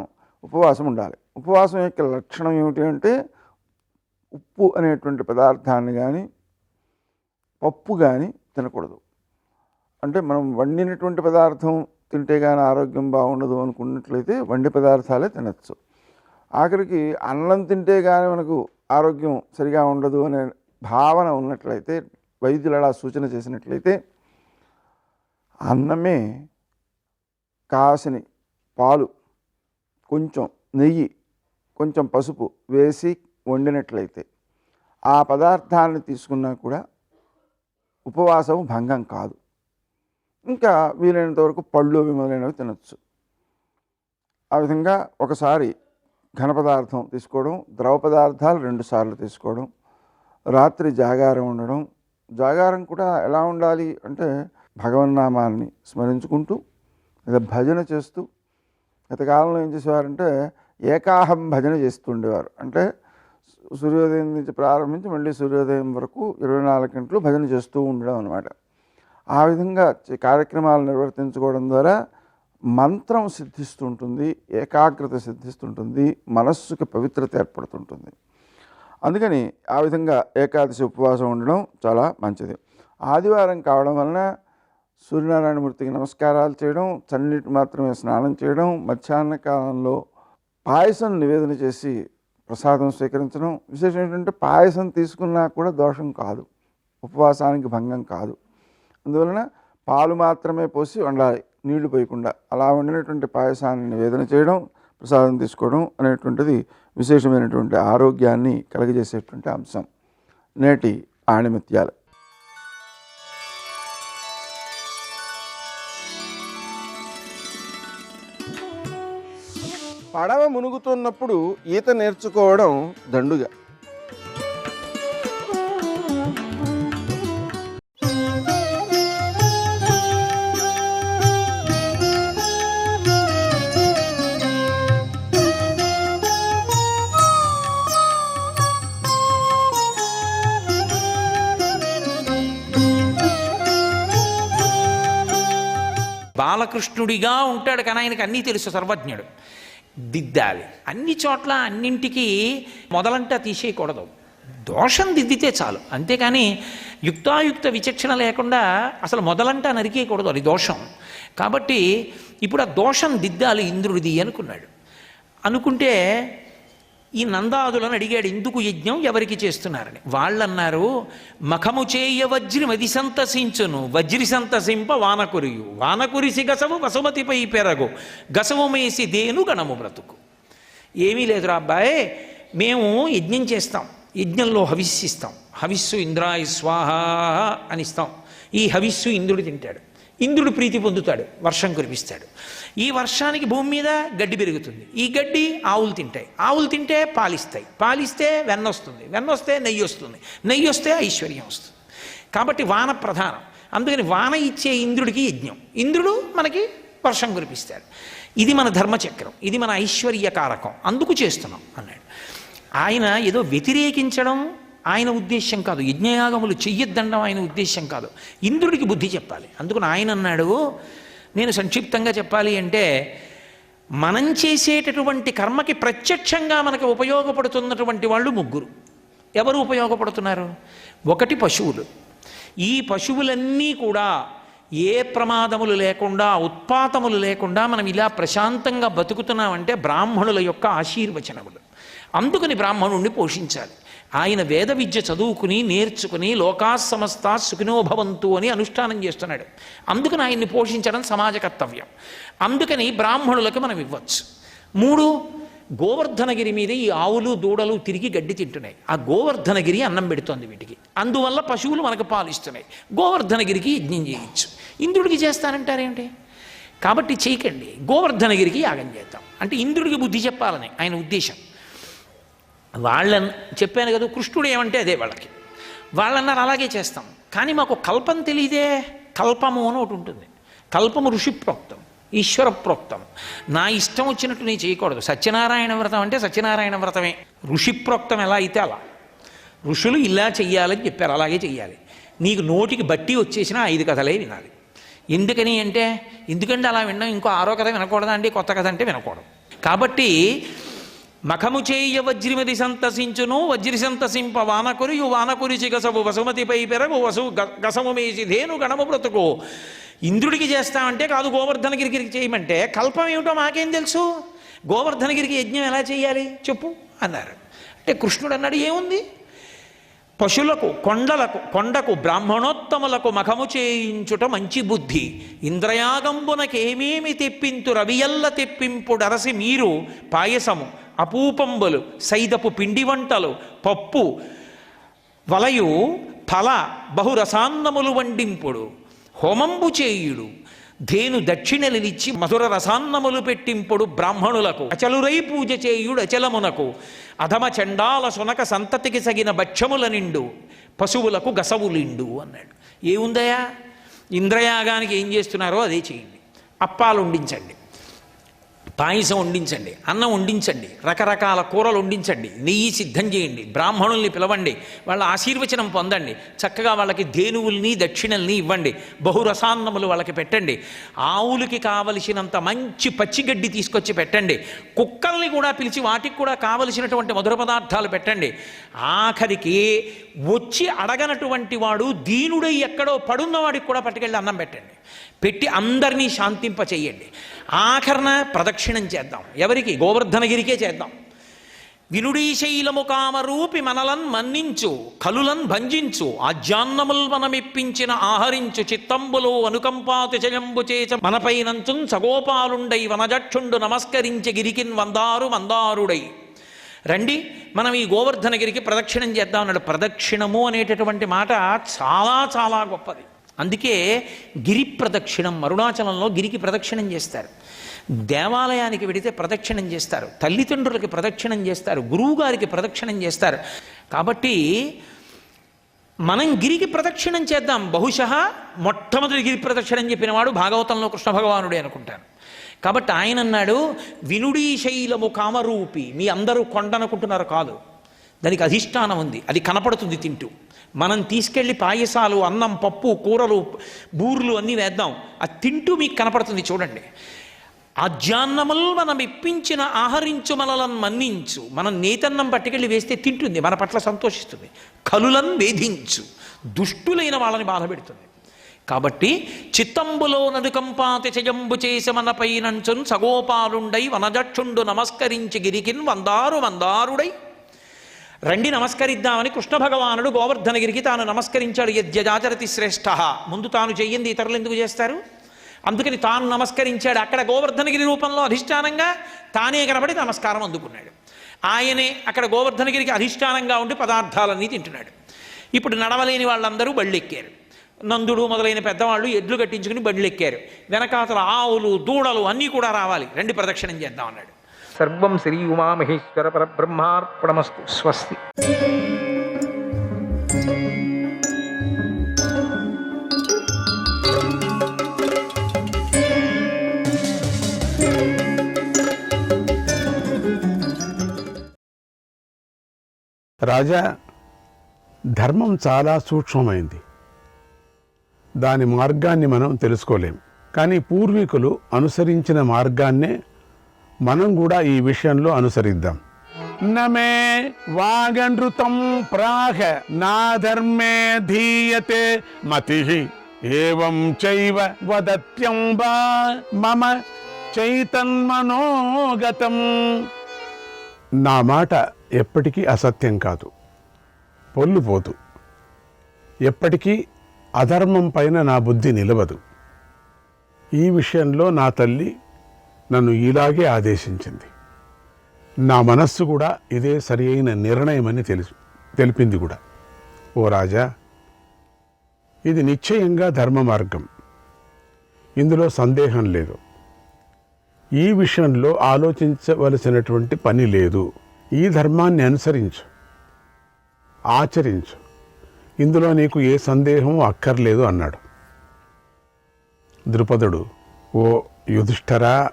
ఉపవాసం ఉండాలి. ఉపవాసం యొక్క లక్షణం ఏమిటి అంటే ఉప్పు అనేటువంటి పదార్థాన్ని కానీ పప్పు కానీ తినకూడదు. అంటే మనం వండినటువంటి పదార్థం తింటే కానీ ఆరోగ్యం బాగుండదు అనుకున్నట్లయితే వండి పదార్థాలే తినచ్చు. ఆఖరికి అన్నం తింటే కానీ మనకు ఆరోగ్యం సరిగా ఉండదు అనే భావన ఉన్నట్లయితే, వైద్యులు అలా సూచన చేసినట్లయితే అన్నమే కాసిని పాలు, కొంచెం నెయ్యి, కొంచెం పసుపు వేసి వండినట్లయితే ఆ పదార్థాన్ని తీసుకున్నా కూడా ఉపవాసం భంగం కాదు. ఇంకా వీలైనంత వరకు పళ్ళు మొదలైనవి తినచ్చు. ఆ విధంగా ఒకసారి ఘన పదార్థం తీసుకోవడం, ద్రవ పదార్థాలు 2 సార్లు తీసుకోవడం, రాత్రి జాగారం ఉండడం. జాగారం కూడా ఎలా ఉండాలి అంటే భగవన్నామాన్ని స్మరించుకుంటూ లేదా భజన చేస్తూ. గతకాలంలో ఏం చేసేవారంటే ఏకాహం భజన చేస్తుండేవారు. అంటే సూర్యోదయం నుంచి ప్రారంభించి మళ్ళీ సూర్యోదయం వరకు 24 గంటలు భజన చేస్తూ ఉండడం అన్నమాట. ఆ విధంగా కార్యక్రమాలు నిర్వర్తించుకోవడం ద్వారా మంత్రం సిద్ధిస్తుంటుంది, ఏకాగ్రత సిద్ధిస్తుంటుంది, మనస్సుకి పవిత్రత ఏర్పడుతుంటుంది. అందుకని ఆ విధంగా ఏకాదశి ఉపవాసం ఉండడం చాలా మంచిది. ఆదివారం కావడం వలన సూర్యనారాయణమూర్తికి నమస్కారాలు చేయడం, చన్నీటి మాత్రమే స్నానం చేయడం, మధ్యాహ్న కాలంలో పాయసం నివేదన చేసి ప్రసాదం స్వీకరించడం. విశేషం ఏంటంటే పాయసం తీసుకున్నా కూడా దోషం కాదు, ఉపవాసానికి భంగం కాదు. అందువలన పాలు మాత్రమే పోసి వండాలి, నీళ్లు పోయకుండా. అలా వండినటువంటి పాయసాన్ని నివేదన చేయడం, ప్రసాదం తీసుకోవడం అనేటువంటిది విశేషమైనటువంటి ఆరోగ్యాన్ని కలగజేసేటువంటి అంశం. నేటి ఆణిముత్యాలు. పడవ మునుగుతున్నప్పుడు ఈత నేర్చుకోవడం దండుగా. బాలకృష్ణుడిగా ఉంటాడు కానీ ఆయనకి అన్నీ తెలుసు, సర్వజ్ఞుడు. దిద్దాలి అన్ని చోట్ల, అన్నింటికి మొదలంటా తీసేయకూడదు. దోషం దిద్దితే చాలు, అంతేకాని యుక్తాయుక్త విచక్షణ లేకుండా అసలు మొదలంటా నరికేయకూడదు, అది దోషం. కాబట్టి ఇప్పుడు ఆ దోషం దిద్దాలి ఇంద్రుడిది అనుకున్నాడు. అనుకుంటే ఈ నందాదులను అడిగాడు, ఎందుకు యజ్ఞం ఎవరికి చేస్తున్నారని. వాళ్ళన్నారు, మఖము చేయ వజ్రి మది సంతసించును, వజ్రి సంతసింప వానకురియు, వానకురిసి గసవు వసుమతిపై పెరగు, గసవు మేసి దేను గణము బ్రతుకు. ఏమీ లేదురా అబ్బాయి, మేము యజ్ఞం చేస్తాం, యజ్ఞంలో హవిస్సిస్తాం, హవిస్సు ఇంద్రాయ స్వాహ అని ఇస్తాం. ఈ హవిస్సు ఇంద్రుడు తింటాడు, ఇంద్రుడు ప్రీతి పొందుతాడు, వర్షం కురిపిస్తాడు. ఈ వర్షానికి భూమి మీద గడ్డి పెరుగుతుంది, ఈ గడ్డి ఆవులు తింటాయి, ఆవులు తింటే పాలిస్తాయి, పాలిస్తే వెన్న వస్తుంది, వెన్న వస్తే నెయ్యి వస్తుంది, నెయ్యి వస్తే ఐశ్వర్యం వస్తుంది. కాబట్టి వాన ప్రధానం. అందుకని వాన ఇచ్చే ఇంద్రుడికి యజ్ఞం, ఇంద్రుడు మనకి వర్షం కురిపిస్తాడు. ఇది మన ధర్మచక్రం, ఇది మన ఐశ్వర్య కారకం, అందుకు చేస్తున్నాం అన్నాడు. ఆయన ఏదో వ్యతిరేకించడం ఆయన ఉద్దేశం కాదు, యజ్ఞయాగములు చెయ్యొద్దనడం ఆయన ఉద్దేశం కాదు, ఇంద్రుడికి బుద్ధి చెప్పాలి. అందుకని ఆయన అన్నాడు, నేను సంక్షిప్తంగా చెప్పాలి అంటే, మనం చేసేటటువంటి కర్మకి ప్రత్యక్షంగా మనకు ఉపయోగపడుతున్నటువంటి వాళ్ళు ముగ్గురు. ఎవరు ఉపయోగపడుతున్నారు? ఒకటి పశువులు. ఈ పశువులన్నీ కూడా ఏ ప్రమాదములు లేకుండా, ఉత్పాతములు లేకుండా మనం ఇలా ప్రశాంతంగా బతుకుతున్నామంటే బ్రాహ్మణుల యొక్క ఆశీర్వచనములు. అందుకని బ్రాహ్మణుణ్ణి పోషించాలి. ఆయన వేద విద్య చదువుకుని నేర్చుకుని లోకా సమస్త సుఖినోభవంతు అని అనుష్ఠానం చేస్తున్నాడు. అందుకని ఆయన్ని పోషించడం సమాజ కర్తవ్యం. అందుకని బ్రాహ్మణులకు మనం ఇవ్వచ్చు. 3, గోవర్ధనగిరి మీద ఈ ఆవులు దూడలు తిరిగి గడ్డి తింటున్నాయి, ఆ గోవర్ధనగిరి అన్నం పెడుతోంది వీటికి, అందువల్ల పశువులు మనకు పాలిస్తున్నాయి. గోవర్ధనగిరికి యజ్ఞం చేయొచ్చు. ఇంద్రుడికి చేస్తానంటారేంటి? కాబట్టి చేయకండి, గోవర్ధనగిరికి యాగం చేద్దాం అంటే ఇంద్రుడికి బుద్ధి చెప్పాలని ఆయన ఉద్దేశం. వాళ్ళని చెప్పాను కదా, కృష్ణుడు ఏమంటే అదే వాళ్ళకి. వాళ్ళన్నారు అలాగే చేస్తాం, కానీ మాకు కల్పం తెలియదే. కల్పము అని ఒకటి ఉంటుంది. కల్పము ఋషి ప్రోక్తం, ఈశ్వర ప్రోక్తం. నా ఇష్టం వచ్చినట్టు నేను చేయకూడదు. సత్యనారాయణ వ్రతం అంటే సత్యనారాయణ వ్రతమే. ఋషి ప్రోక్తం ఎలా అయితే అలా. ఋషులు ఇలా చెయ్యాలని చెప్పారు, అలాగే చెయ్యాలి. నీకు నోటికి బట్టి వచ్చేసిన 5 కథలే వినాలి. ఎందుకని అంటే, ఎందుకంటే అలా వినడం ఇంకో 6వ కథ వినకూడదా అండి? కొత్త కథ అంటే వినకూడదు. కాబట్టి మఖము చేయ వజ్రిమది సంతసించును, వజ్రి సంతసింప వానకురియు, వానకురిచి గసవు వసుమతిపై పెరగు, వసు గసము మేసి ధేను గణము బ్రతుకు. ఇంద్రుడికి చేస్తామంటే కాదు, గోవర్ధనగిరికి చేయమంటే కల్పం ఏమిటో మాకేం తెలుసు? గోవర్ధనగిరికి యజ్ఞం ఎలా చేయాలి చెప్పు అన్నారు. అంటే కృష్ణుడు అన్నాడు, ఏముంది, పశులకు కొండకు బ్రాహ్మణోత్తములకు మఖము చేయించుట మంచి బుద్ధి, ఇంద్రయాగంబునకేమేమి తెప్పింతు రవియల్ల తెప్పింపుడరసి మీరు, పాయసము అపూపంబులు సైదపు పిండి వంటలు పప్పు వలయు ఫల బహురసాన్నములు వండింపుడు, హోమంబు చేయుడు ధేను దక్షిణలిచ్చి మధుర రసాన్నములు పెట్టింపుడు బ్రాహ్మణులకు, అచలురై పూజ చేయుడు అచలమునకు, అధమ చండాల సునక సంతతికి సగిన భక్ష్యముల నిండు, పశువులకు గసవులిండు అన్నాడు. ఏముందయా, ఇంద్రయాగానికి ఏం చేస్తున్నారో అదే చేయండి. అప్పాలు వండించండి, పాయసం వండించండి, అన్నం వండించండి, రకరకాల కూరలు వండించండి, నెయ్యి సిద్ధం చేయండి, బ్రాహ్మణుల్ని పిలవండి, వాళ్ళ ఆశీర్వచనం పొందండి, చక్కగా వాళ్ళకి ధేనువుల్ని దక్షిణల్ని ఇవ్వండి, బహురసాన్నములు వాళ్ళకి పెట్టండి, ఆవులకి కావలసినంత మంచి పచ్చిగడ్డి తీసుకొచ్చి పెట్టండి, కుక్కల్ని కూడా పిలిచి వాటికి కూడా కావలసినటువంటి మధుర పదార్థాలు పెట్టండి. ఆఖరికి వచ్చి అడగనటువంటి వాడు దీనుడై ఎక్కడో పడున్నవాడికి కూడా పట్టుకెళ్ళి అన్నం పెట్టండి, పెట్టి అందరినీ శాంతింప చెయ్యండి. ఆఖరణ ప్రదక్షిణం చేద్దాం. ఎవరికి? గోవర్ధనగిరికే చేద్దాం. వినుడీ శైలము కామరూపి మనలన్ మన్నించు, కలులన్ భంజించు, ఆజ్యాన్నముల్ మనమిప్పించిన ఆహరించు, చిత్తంబులో అనుకంపాతి చయంబు చేచ మనపైనంచు సగోపాలుండై వనజక్షుండు నమస్కరించే గిరికిన్ మందారుడై. రండి మనం ఈ గోవర్ధనగిరికి ప్రదక్షిణం చేద్దాం అన్నాడు. ప్రదక్షిణము అనేటటువంటి మాట చాలా చాలా గొప్పది. అందుకే గిరి ప్రదక్షిణం, అరుణాచలంలో గిరికి ప్రదక్షిణం చేస్తారు, దేవాలయానికి వెడితే ప్రదక్షిణం చేస్తారు, తల్లిదండ్రులకి ప్రదక్షిణం చేస్తారు, గురువుగారికి ప్రదక్షిణం చేస్తారు. కాబట్టి మనం గిరికి ప్రదక్షిణం చేద్దాం. బహుశः మొట్టమొదటి గిరి ప్రదక్షిణం చెప్పినవాడు భాగవతంలో కృష్ణ భగవానుడే అనుకుంటాను. కాబట్టి ఆయన అన్నాడు, వినుడీ శైలము కామరూపి. మీ అందరూ కొండనుకుంటున్నారు, కాదు, దానికి అధిష్టానం ఉంది, అది కనపడుతుంది తింటూ. మనం తీసుకెళ్ళి పాయసాలు, అన్నం, పప్పు, కూరలు, బూర్లు అన్నీ వేద్దాం, అది తింటూ మీకు కనపడుతుంది చూడండి. ఆజ్యాన్నములు మనం ఇప్పించిన ఆహరించు మనలను మన్నించు. మనం నేతన్నం పట్టుకెళ్ళి వేస్తే తింటుంది, మన పట్ల సంతోషిస్తుంది. కలులను వేధించు, దుష్టులైన వాళ్ళని బాధ పెడుతుంది. కాబట్టి చిత్తంబులో నదుకంపాతి చయంబు చేసి మనపైనంచున్ సగోపాలుండై వనజక్షుండు నమస్కరించి గిరికిన్ వందారుడై. రండి నమస్కరిద్దామని కృష్ణ భగవానుడు గోవర్ధనగిరికి తాను నమస్కరించాడు. యజ్ఞాచరతి శ్రేష్ఠ. ముందు తాను చెయ్యింది ఇతరులు ఎందుకు చేస్తారు? అందుకని తాను నమస్కరించాడు. అక్కడ గోవర్ధనగిరి రూపంలో అధిష్టానంగా తానే కనబడి నమస్కారం అందుకున్నాడు. ఆయనే అక్కడ గోవర్ధనగిరికి అధిష్టానంగా ఉండి పదార్థాలన్నీ తింటున్నాడు. ఇప్పుడు నడవలేని వాళ్ళందరూ బళ్ళెక్కారు. నందుడు మొదలైన పెద్దవాళ్ళు ఎడ్లు కట్టించుకుని బళ్ళెక్కారు. వెనకాతల ఆవులు దూడలు అన్నీ కూడా రావాలి, రండి ప్రదక్షిణం చేద్దాం అన్నాడు. సర్వం శ్రీ ఉమామహేశ్వర పరబ్రహ్మార్పణమస్తు. స్వస్తి. రాజా, ధర్మం చాలా సూక్ష్మమైంది. దాని మార్గాన్ని మనం తెలుసుకోలేం. కానీ పూర్వీకులు అనుసరించిన మార్గాన్నే మనం కూడా ఈ విషయంలో అనుసరిద్దాం. నమే వాగనృతం ప్రాహ నా ధర్మే ధీయతే మతిః ఏవం చైవ వదత్యంబా మమ చైతన్మనోగతం. నా మాట ఎప్పటికీ అసత్యం కాదు, పొల్లుపోదు. ఎప్పటికీ అధర్మం పైన నా బుద్ధి నిలవదు. ఈ విషయంలో నా తల్లి నన్ను ఇలాగే ఆదేశించింది. నా మనస్సు కూడా ఇదే సరి అయిన నిర్ణయమని తెలిపింది కూడా. ఓ రాజా, ఇది నిశ్చయంగా ధర్మ మార్గం, ఇందులో సందేహం లేదు. ఈ విషయంలో ఆలోచించవలసినటువంటి పని లేదు. ఈ ధర్మాన్ని అనుసరించు, ఆచరించు, ఇందులో నీకు ఏ సందేహం అక్కర్లేదు అన్నాడు. ద్రుపదుడు, ఓ యుధిష్ఠరా,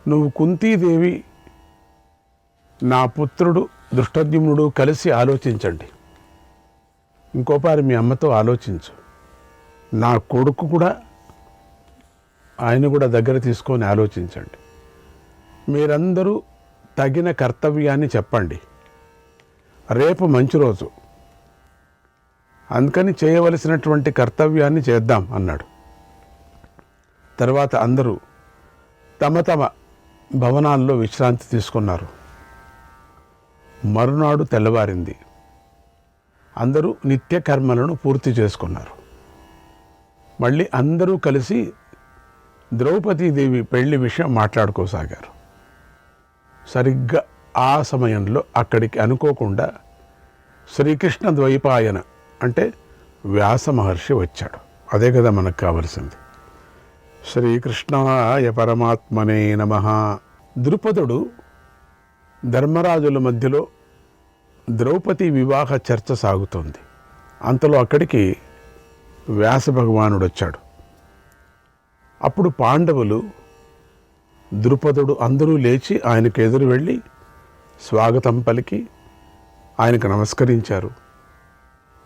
నువ్వు కుంతీదేవి, నా పుత్రుడు దృష్టద్యుమ్నుడు కలిసి ఆలోచించండి. ఇంకోపారి మీ అమ్మతో ఆలోచించు. నా కొడుకు కూడా, ఆయన కూడా దగ్గర తీసుకొని ఆలోచించండి. మీరందరూ తగిన కర్తవ్యాన్ని చెప్పండి. రేపు మంచి రోజు, అందుకని చేయవలసినటువంటి కర్తవ్యాన్ని చేద్దాం అన్నాడు. తర్వాత అందరూ తమ తమ భవనాల్లో విశ్రాంతి తీసుకున్నారు. మరునాడు తెల్లవారింది. అందరూ నిత్య కర్మలను పూర్తి చేసుకున్నారు. మళ్ళీ అందరూ కలిసి ద్రౌపదీదేవి పెళ్లి విషయం మాట్లాడుకోసాగారు. సరిగ్గా ఆ సమయంలో అక్కడికి అనుకోకుండా శ్రీకృష్ణ ద్వైపాయన అంటే వ్యాస మహర్షి వచ్చాడు. అదే కదా మనకు కావలసింది. శ్రీకృష్ణాయ పరమాత్మనే నమః. ద్రుపదుడు ధర్మరాజుల మధ్యలో ద్రౌపది వివాహ చర్చ సాగుతోంది. అంతలో అక్కడికి వ్యాస భగవానుడు వచ్చాడు. అప్పుడు పాండవులు, ద్రుపదుడు అందరూ లేచి ఆయనకు ఎదురు వెళ్ళి స్వాగతం పలికి ఆయనకు నమస్కరించారు.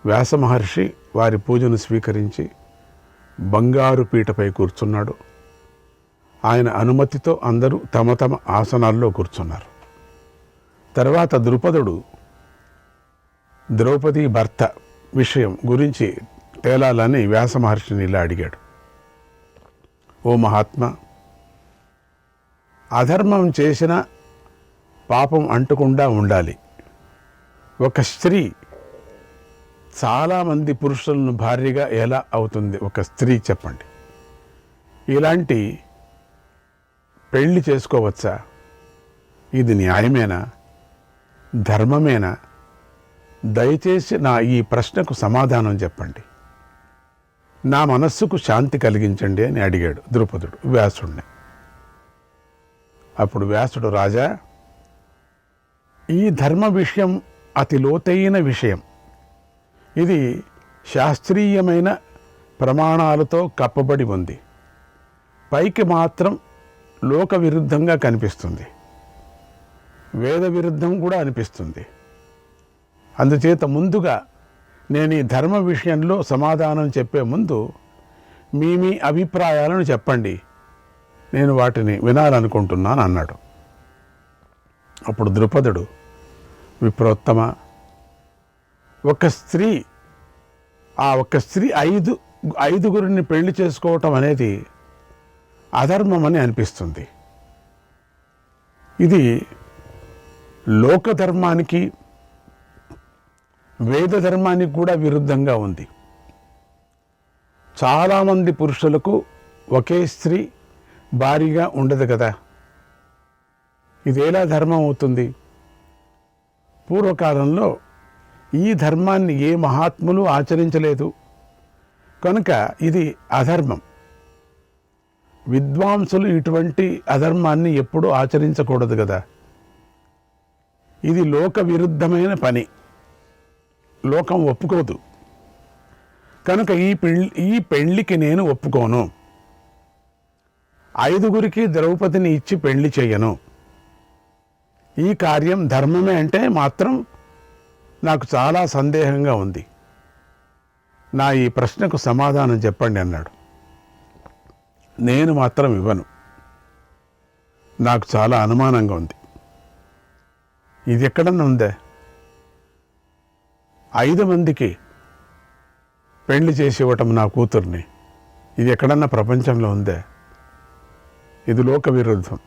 వ్యాస మహర్షి వారి పూజను స్వీకరించి బంగారు పీటపై కూర్చున్నాడు. ఆయన అనుమతితో అందరూ తమ తమ ఆసనాల్లో కూర్చున్నారు. తర్వాత ద్రుపదుడు ద్రౌపది భర్త విషయం గురించి తేలాలని వ్యాస మహర్షిని ఇలా అడిగాడు. ఓ మహాత్మా, అధర్మం చేసిన పాపం అంటకుండా ఉండాలి. ఒక స్త్రీ చాలామంది పురుషులను భార్యగా ఎలా అవుతుంది? ఒక స్త్రీ చెప్పండి. ఇలాంటి పెళ్లి చేసుకోవచ్చా? ఇది న్యాయమేనా? ధర్మమేనా? దయచేసి నా ఈ ప్రశ్నకు సమాధానం చెప్పండి. నా మనస్సుకు శాంతి కలిగించండి అని అడిగాడు ద్రుపదుడు వ్యాసుడిని. అప్పుడు వ్యాసుడు, రాజా, ఈ ధర్మ విషయం అతి లోతైన విషయం. ఇది శాస్త్రీయమైన ప్రమాణాలతో కప్పబడి ఉంది. పైకి మాత్రం లోక విరుద్ధంగా కనిపిస్తుంది, వేద విరుద్ధం కూడా అనిపిస్తుంది. అందుచేత ముందుగా నేను ఈ ధర్మ విషయంలో సమాధానం చెప్పే ముందు మీ అభిప్రాయాలను చెప్పండి, నేను వాటిని వినాలనుకుంటున్నాను అన్నాడు. అప్పుడు ద్రుపదుడు, విప్రోత్తమ, ఒక స్త్రీ 5 ఐదుగురిని పెళ్లి చేసుకోవటం అనేది అధర్మమని అనిపిస్తుంది. ఇది లోకధర్మానికి వేద ధర్మానికి కూడా విరుద్ధంగా ఉంది. చాలామంది పురుషులకు ఒకే స్త్రీ భారీగా ఉండదు కదా, ఇది ఎలా ధర్మం అవుతుంది? పూర్వకాలంలో ఈ ధర్మాన్ని ఏ మహాత్ములు ఆచరించలేదు కనుక ఇది అధర్మం. విద్వాంసులు ఇటువంటి అధర్మాన్ని ఎప్పుడూ ఆచరించకూడదు కదా. ఇది లోక విరుద్ధమైన పని, లోకం ఒప్పుకోదు కనుక ఈ పెళ్లికి నేను ఒప్పుకోను. ఐదుగురికి ద్రౌపదిని ఇచ్చి పెళ్లి చేయను. ఈ కార్యం ధర్మమే అంటే మాత్రం నాకు చాలా సందేహంగా ఉంది. నా ఈ ప్రశ్నకు సమాధానం చెప్పండి అన్నాడు. నేను మాత్రం ఇవ్వను, నాకు చాలా అనుమానంగా ఉంది. ఇది ఎక్కడన్నా ఉందే? 5 మందికి పెళ్లి చేసి ఇవ్వటం నా కూతుర్ని, ఇది ఎక్కడన్నా ప్రపంచంలో ఉందే? ఇది లోక విరుద్ధం.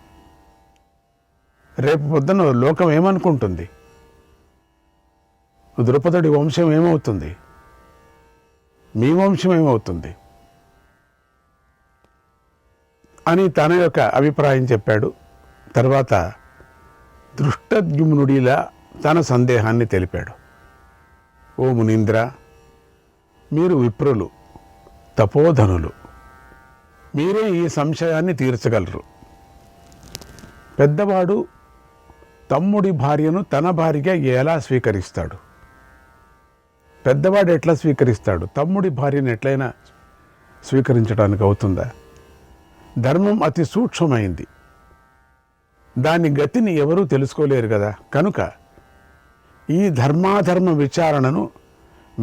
రేపు పొద్దున లోకం ఏమనుకుంటుంది? ద్రౌపదుడి వంశం ఏమవుతుంది? మీ వంశం ఏమవుతుంది అని తన యొక్క అభిప్రాయం చెప్పాడు. తర్వాత దృష్టద్యుమ్నుడిలా తన సందేహాన్ని తెలిపాడు. ఓ మునీంద్ర, మీరు విప్రులు, తపోధనులు, మీరే ఈ సంశయాన్ని తీర్చగలరు. పెద్దవాడు తమ్ముడి భార్యను తన భార్యగా ఎలా స్వీకరిస్తాడు? పెద్దవాడు ఎట్లా స్వీకరిస్తాడు? తమ్ముడి భార్యను ఎట్లయినా స్వీకరించడానికి అవుతుందా? ధర్మం అతి సూక్ష్మమైంది, దాని గతిని ఎవరూ తెలుసుకోలేరు కదా. కనుక ఈ ధర్మాధర్మ విచారణను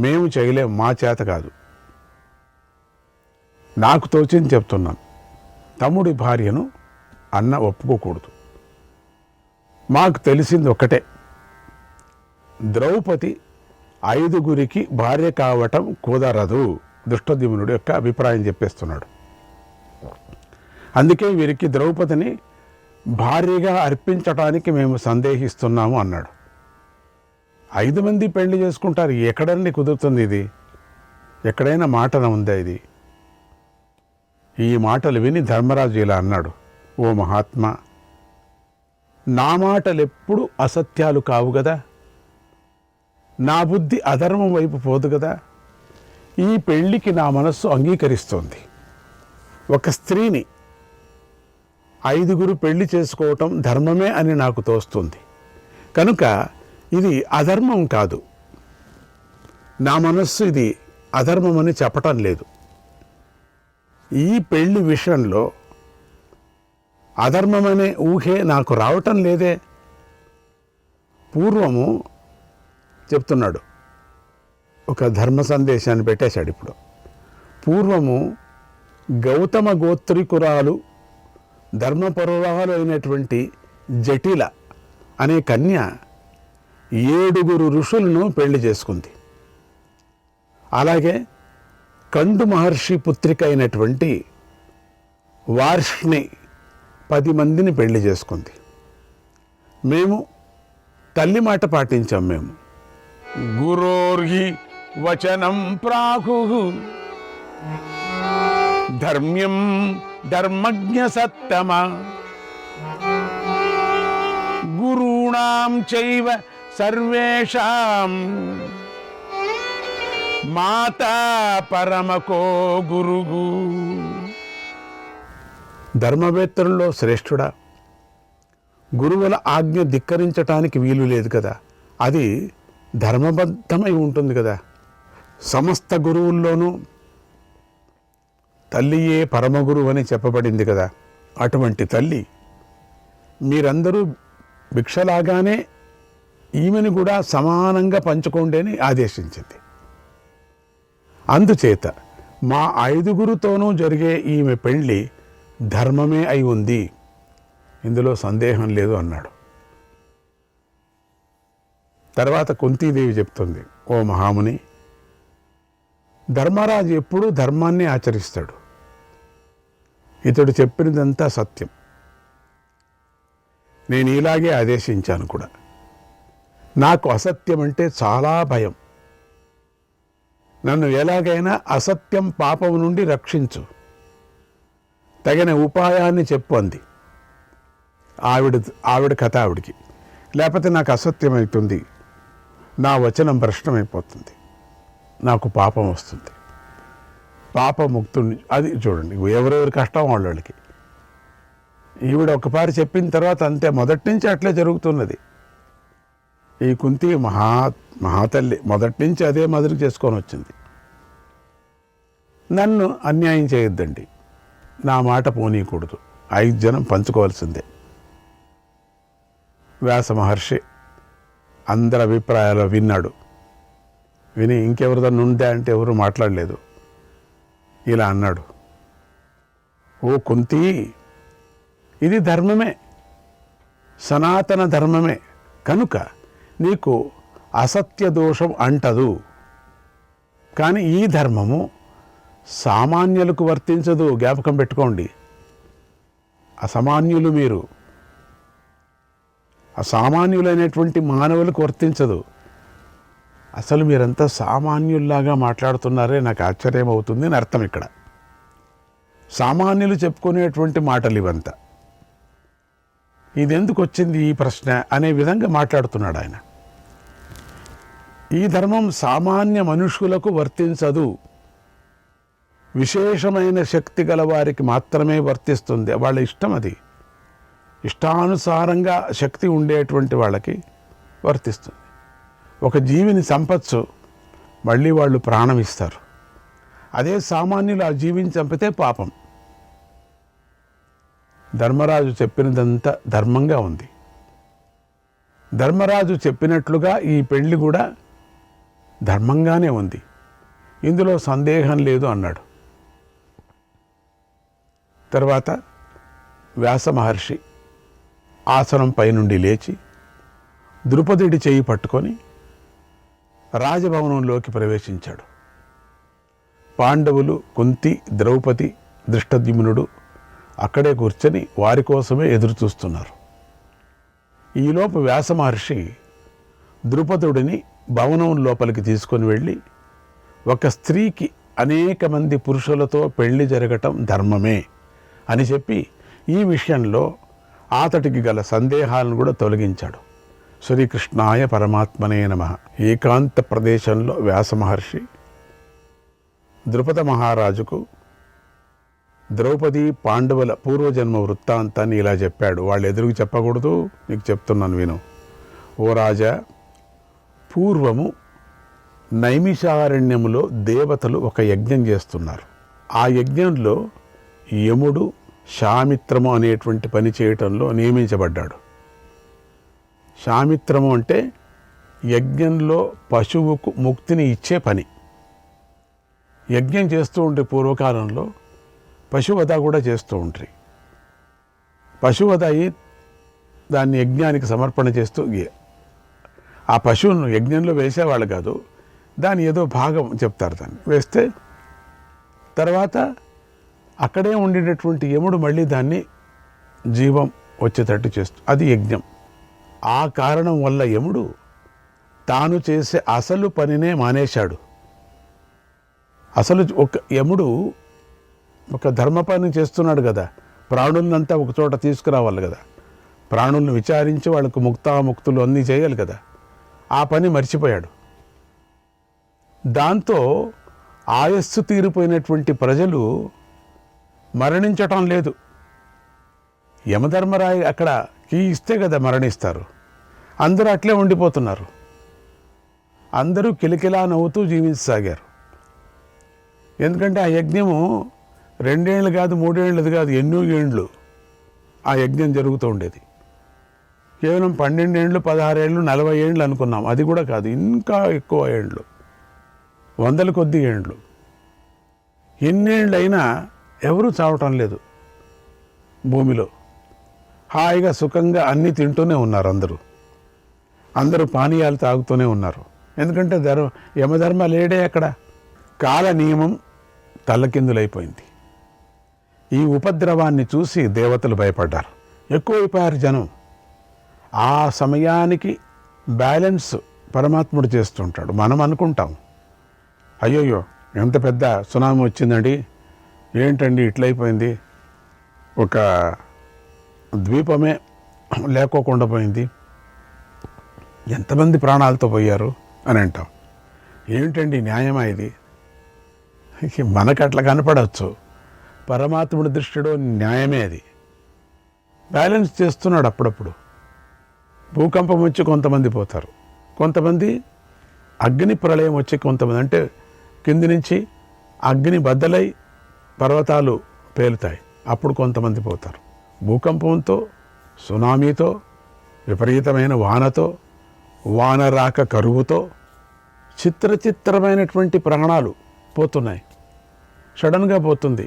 మేము చేయలేం, మా చేత కాదు. నాకు తోచింది చెప్తున్నాను, తమ్ముడి భార్యను అన్న ఒప్పుకోకూడదు. మాకు తెలిసింది ఒకటే, ద్రౌపది 5గురికి భార్య కావటం కుదరదు. దృష్టద్యుమ్నుడి యొక్క అభిప్రాయం చెప్పేస్తున్నాడు. అందుకే వీరికి ద్రౌపదిని భార్యగా అర్పించటానికి మేము సందేహిస్తున్నాము అన్నాడు. 5 మంది పెళ్లి చేసుకుంటారు, ఎక్కడండి కుదురుతుంది ఇది? ఎక్కడైనా మాటన ఉందా ఇది? ఈ మాటలు విని ధర్మరాజు ఇలా అన్నాడు. ఓ మహాత్మా, నా మాటలు ఎప్పుడు అసత్యాలు కావు కదా, నా బుద్ధి అధర్మం వైపు పోదు కదా. ఈ పెళ్లికి నా మనస్సు అంగీకరిస్తోంది. ఒక స్త్రీని 5గురు పెళ్లి చేసుకోవటం ధర్మమే అని నాకు తోస్తుంది కనుక ఇది అధర్మం కాదు. నా మనస్సు ఇది అధర్మమని చెప్పటం లేదు. ఈ పెళ్లి విషయంలో అధర్మమనే ఊహే నాకు రావటం లేదే. పూర్వము చెప్తున్నాడు, ఒక ధర్మ సందేశాన్ని పెట్టేశాడు. ఇప్పుడు పూర్వము గౌతమ గోత్రికురాలు ధర్మపరురాలు అయినటువంటి జటిల అనే కన్య 7గురు ఋషులను పెళ్లి చేసుకుంది. అలాగే కండు మహర్షి పుత్రిక అయినటువంటి వార్ష్ణి 10 మందిని పెళ్లి చేసుకుంది. మేము తల్లి మాట పాటించాం. మేము గురోర్హి వచనం ప్రాహు ధర్మ్యం ధర్మజ్ఞ సత్తమ గురూణాం చైవ సర్వేషాం మాతా పరమకో గురుగు. ధర్మవేత్తల్లో శ్రేష్ఠుడా, గురువుల ఆజ్ఞ ధిక్కరించటానికి వీలు లేదు కదా, అది ధర్మబద్ధమై ఉంటుంది కదా. సమస్త గురువుల్లోనూ తల్లియే పరమగురువు అని చెప్పబడింది కదా. అటువంటి తల్లి మీరందరూ భిక్షలాగానే ఈమెను కూడా సమానంగా పంచుకోండి అని ఆదేశించింది. అందుచేత మా 5గురుతోనూ జరిగే ఈమె పెళ్ళి ధర్మమే అయి ఉంది, ఇందులో సందేహం లేదు అన్నాడు. తర్వాత కుంతీదేవి చెప్తుంది, ఓ మహాముని, ధర్మరాజు ఎప్పుడూ ధర్మాన్ని ఆచరిస్తాడు. ఇతడు చెప్పినదంతా సత్యం. నేను ఇలాగే ఆదేశించాను కూడా. నాకు అసత్యం అంటే చాలా భయం. నన్ను ఎలాగైనా అసత్యం పాపం నుండి రక్షించు, తగిన ఉపాయాన్ని చెప్పు అంది ఆవిడ కథ ఆవిడికి. లేకపోతే నాకు అసత్యం అవుతుంది, నా వచనం భ్రష్టమైపోతుంది, నాకు పాపం వస్తుంది. పాపముక్తుని అది చూడండి, ఎవరెవరి కష్టం వాళ్ళకి. ఈవిడ ఒకపారి చెప్పిన తర్వాత అంతే, మొదటి నుంచి అట్లే జరుగుతున్నది. ఈ కుంతి మహాతల్లి మొదటి నుంచి అదే మదురు చేసుకొని వచ్చింది. నన్ను అన్యాయం చేయొద్దండి, నా మాట పోనీయకూడదు, 5 జనం పంచుకోవాల్సిందే. వ్యాస మహర్షి అందరి అభిప్రాయాలు విన్నాడు. విని ఇంకెవరిదన్నా ఉందా అంటే ఎవరు మాట్లాడలేదు. ఇలా అన్నాడు, ఓ కుంతి, ఇది ధర్మమే, సనాతన ధర్మమే, కనుక నీకు అసత్య దోషం అంటదు. కానీ ఈ ధర్మము సామాన్యులకు వర్తించదు, జ్ఞాపకం పెట్టుకోండి. అసామాన్యులు మీరు, అసామాన్యులైనటువంటి మానవులకు వర్తించదు. అసలు మీరంతా సామాన్యుల్లాగా మాట్లాడుతున్నారే, నాకు ఆశ్చర్యం అవుతుంది అని అర్థం. ఇక్కడ సామాన్యులు చెప్పుకునేటువంటి మాటలు ఇవంతా. ఇది ఎందుకు వచ్చింది ఈ ప్రశ్న అనే విధంగా మాట్లాడుతున్నాడు ఆయన. ఈ ధర్మం సామాన్య మనుషులకు వర్తించదు, విశేషమైన శక్తి గల వారికి మాత్రమే వర్తిస్తుంది. వాళ్ళ ఇష్టం అది, ఇష్టానుసారంగా శక్తి ఉండేటువంటి వాళ్ళకి వర్తిస్తుంది. ఒక జీవిని చంపచ్చు, మళ్ళీ వాళ్ళు ప్రాణం ఇస్తారు. అదే సామాన్యులు ఆ జీవిని చంపితే పాపం. ధర్మరాజు చెప్పినదంతా ధర్మంగా ఉంది. ధర్మరాజు చెప్పినట్లుగా ఈ పెళ్లి కూడా ధర్మంగానే ఉంది, ఇందులో సందేహం లేదు అన్నాడు. తర్వాత వ్యాస మహర్షి ఆసనం పైనుండి లేచి ద్రుపదుడి చేయి పట్టుకొని రాజభవనంలోకి ప్రవేశించాడు. పాండవులు, కుంతి, ద్రౌపది, దృష్టద్యుమ్నుడు అక్కడే కూర్చొని వారి కోసమే ఎదురు చూస్తున్నారు. ఈలోపు వ్యాస మహర్షి ద్రుపదుడిని భవనం లోపలికి తీసుకొని వెళ్ళి, ఒక స్త్రీకి అనేక మంది పురుషులతో పెళ్లి జరగటం ధర్మమే అని చెప్పి ఈ విషయంలో అతడికి గల సందేహాలను కూడా తొలగించాడు. శ్రీకృష్ణాయ పరమాత్మనే నమః. ఏకాంత ప్రదేశంలో వ్యాస మహర్షి ద్రుపద మహారాజుకు ద్రౌపది పాండవుల పూర్వజన్మ వృత్తాంతాన్ని ఇలా చెప్పాడు. వాళ్ళు ఎదురుకు చెప్పకూడదు, నీకు చెప్తున్నాను విను. ఓ రాజా, పూర్వము నైమిషారణ్యములో దేవతలు ఒక యజ్ఞం చేస్తున్నారు. ఆ యజ్ఞంలో యముడు శామిత్రము అనేటువంటి పని చేయటంలో నియమించబడ్డాడు. శామిత్రము అంటే యజ్ఞంలో పశువుకు ముక్తిని ఇచ్చే పని. యజ్ఞం చేస్తూ ఉంటే పూర్వకాలంలో పశువధ కూడా చేస్తూ ఉంటారు. పశువధ అయి దాన్ని యజ్ఞానికి సమర్పణ చేస్తూ, ఆ పశువును యజ్ఞంలో వేసేవాళ్ళు కాదు, దాని ఏదో భాగం చెప్తారు, దాన్ని వేస్తే తర్వాత అక్కడే ఉండేటటువంటి యముడు మళ్ళీ దాన్ని జీవం వచ్చేటట్టు చేస్తూ, అది యజ్ఞం. ఆ కారణం వల్ల యముడు తాను చేసే అసలు పనినే మానేశాడు. అసలు యముడు ఒక ధర్మ పని చేస్తున్నాడు కదా, ప్రాణులంతా ఒక చోట తీసుకురావాలి కదా, ప్రాణులను విచారించి వాళ్ళకు ముక్తాముక్తులు అన్నీ చేయాలి కదా, ఆ పని మర్చిపోయాడు. దాంతో ఆయస్సు తీరిపోయినటువంటి ప్రజలు మరణించటం లేదు. యమధర్మరాయి అక్కడ కీ ఇస్తే కదా మరణిస్తారు. అందరూ అట్లే ఉండిపోతున్నారు. అందరూ కిలకిలా నవ్వుతూ జీవించసాగారు. ఎందుకంటే ఆ యజ్ఞము 2 ఏళ్ళు కాదు, 3 ఏళ్ళది కాదు, ఎన్నో ఏండ్లు ఆ యజ్ఞం జరుగుతూ ఉండేది. కేవలం 12 ఏళ్ళు, 16 ఏళ్ళు, 40 ఏళ్ళు అనుకున్నాం, అది కూడా కాదు, ఇంకా ఎక్కువ ఏండ్లు, 100 కొద్ది ఏండ్లు. ఎన్నేళ్ళైనా ఎవరూ చావటం లేదు. భూమిలో హాయిగా సుఖంగా అన్నీ తింటూనే ఉన్నారు. అందరూ పానీయాలు తాగుతూనే ఉన్నారు. ఎందుకంటే యమధర్మ లేడే అక్కడ. కాల నియమం తల్లకిందులైపోయింది. ఈ ఉపద్రవాన్ని చూసి దేవతలు భయపడ్డారు. ఎక్కువైపోయారు జనం. ఆ సమయానికి బ్యాలెన్స్ పరమాత్ముడు చేస్తుంటాడు. మనం అనుకుంటాం, అయ్యోయ్యో ఎంత పెద్ద సునామీ వచ్చిందండి, ఏంటండి ఇట్లయిపోయింది, ఒక ద్వీపమే లేకోకుండా పోయింది, ఎంతమంది ప్రాణాలతో పోయారు అని అంటాం. ఏమిటండి న్యాయమా ఇది? మనకు అట్లా కనపడవచ్చు, పరమాత్ముడి దృష్టిలో న్యాయమే అది. బ్యాలెన్స్ చేస్తున్నాడు. అప్పుడప్పుడు భూకంపం వచ్చి కొంతమంది పోతారు, కొంతమంది అగ్ని ప్రళయం వచ్చి కొంతమంది, అంటే కింది నుంచి అగ్ని బద్దలై పర్వతాలు పేలుతాయి, అప్పుడు కొంతమంది పోతారు. భూకంపంతో, సునామీతో, విపరీతమైన వానతో, వాన రాక కరువుతో చిత్రమైనటువంటి ప్రాణాలు పోతున్నాయి. సడన్గా పోతుంది.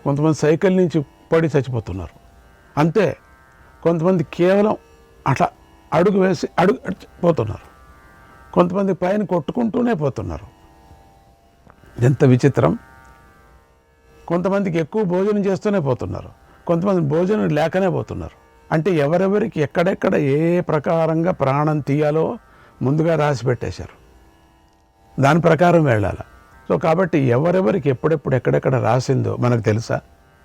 కొంతమంది సైకిల్ నుంచి పడి చచ్చిపోతున్నారు. అంతే. కొంతమంది కేవలం అట్లా అడుగు వేసి పోతున్నారు. కొంతమంది పైన కొట్టుకుంటూనే పోతున్నారు. ఎంత విచిత్రం. కొంతమందికి ఎక్కువ భోజనం చేస్తూనే పోతున్నారు, కొంతమంది భోజనం లేకనే పోతున్నారు. అంటే ఎవరెవరికి ఎక్కడెక్కడ ఏ ప్రకారంగా ప్రాణం తీయాలో ముందుగా రాసి పెట్టేశారు, దాని ప్రకారం వెళ్ళాలి. సో కాబట్టి ఎవరెవరికి ఎప్పుడెప్పుడు ఎక్కడెక్కడ రాసిందో మనకు తెలుసా?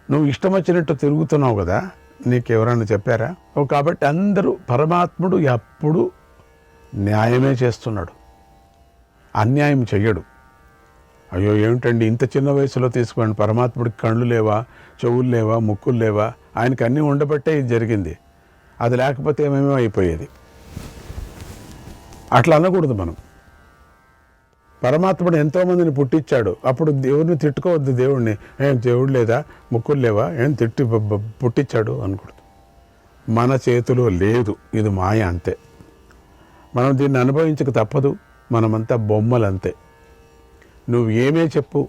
నువ్వు ఇష్టం వచ్చినట్టు తిరుగుతున్నావు కదా, నీకు ఎవరైనా చెప్పారా? కాబట్టి అందరూ పరమాత్ముడు ఎప్పుడు న్యాయమే చేస్తున్నాడు, అన్యాయం చెయ్యడు. అయ్యో ఏమిటండి ఇంత చిన్న వయసులో తీసుకోండి, పరమాత్ముడికి కళ్ళు లేవా, చెవులు లేవా, ముక్కులు లేవా? ఆయనకి అన్నీ ఉండబట్టే ఇది జరిగింది, అది లేకపోతే ఏమేమో అయిపోయేది. అట్లా అనకూడదు మనం. పరమాత్ముడు ఎంతోమందిని పుట్టించాడు, అప్పుడు దేవుడిని తిట్టుకోవద్దు. దేవుడిని ఏం దేవుడు లేదా, ముక్కులు లేవా, ఏం పుట్టించాడు అనకూడదు. మన చేతిలో లేదు, ఇది మాయ అంతే. మనం దీన్ని అనుభవించక తప్పదు. మనమంతా బొమ్మలంతే. నువ్వు ఏమే చెప్పు,